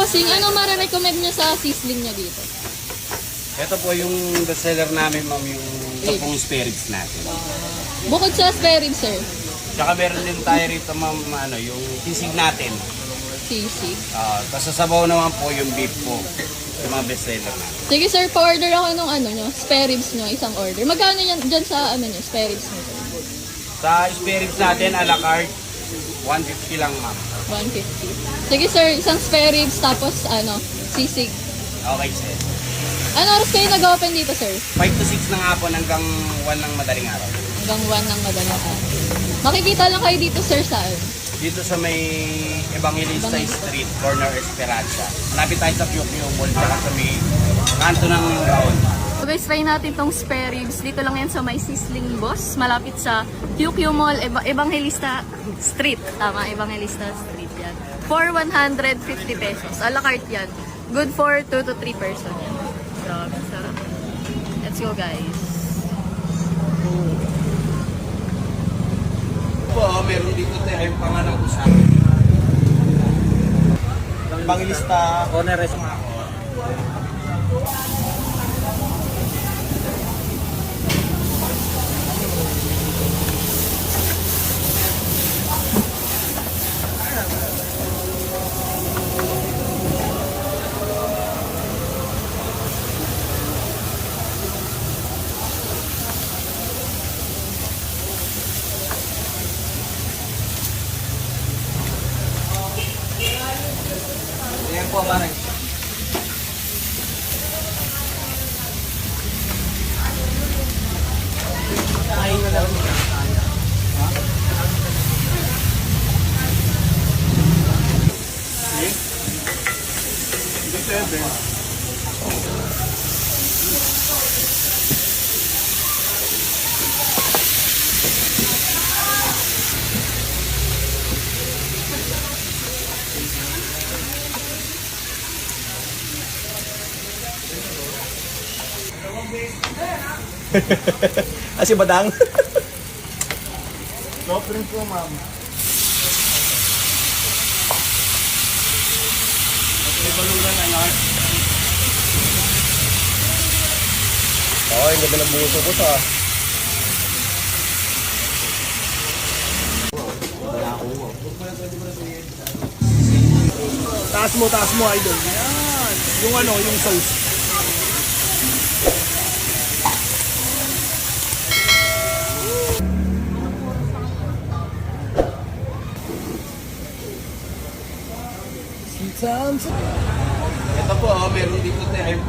bossing, ano mara-recommend nyo sa sizzling nyo dito? Ito po yung bestseller namin, ma'am, yung tapong spare ribs natin. Bukod sa spare ribs, sir. Tsaka meron din tayo rito, ma'am, yung sisig natin. Sisig. Tapos sa sabaw naman po yung beef po. Yung mga bestseller natin. Sige sir, pa-order ako nung nyo, spare ribs nyo, isang order. Magkano yan dyan sa nyo, spare ribs nyo? Sa spare ribs natin, a la carte, 150 lang, ma'am. 150. Sige sir, isang spare ribs tapos sisig. Okay, sir. Ano oras kayo nag-open dito sir? 5 to 6 ng hapon hanggang 1 ng madaling araw. Hanggang 1 ng madaling araw. Makikita lang kayo dito sir saan? Dito sa may Evangelista Street, corner Esperanza. Malapit tayo sa Pio Mall, tsaka sa may kanto ng Raon. So guys, try natin tong spare ribs. Dito lang yan sa may Sizzling Boss. Malapit sa QQ Mall, Evangelista Street. Tama, Evangelista Street yan. For 150 pesos. A la carte yan. Good for 2 to 3 person yan. Grabe, sarap. Let's go guys. Meron dito tayo yung pangalan ko sa Evangelista Corner Rest. Ayan po, parang. Ay, na lang. Si Badang. Soft drink po, ma'am. may baluran na yun. Yung ganda ng buso ko sa. Taas mo, idol. Yan. Yung sauce. Ito po, meron dito tayo yung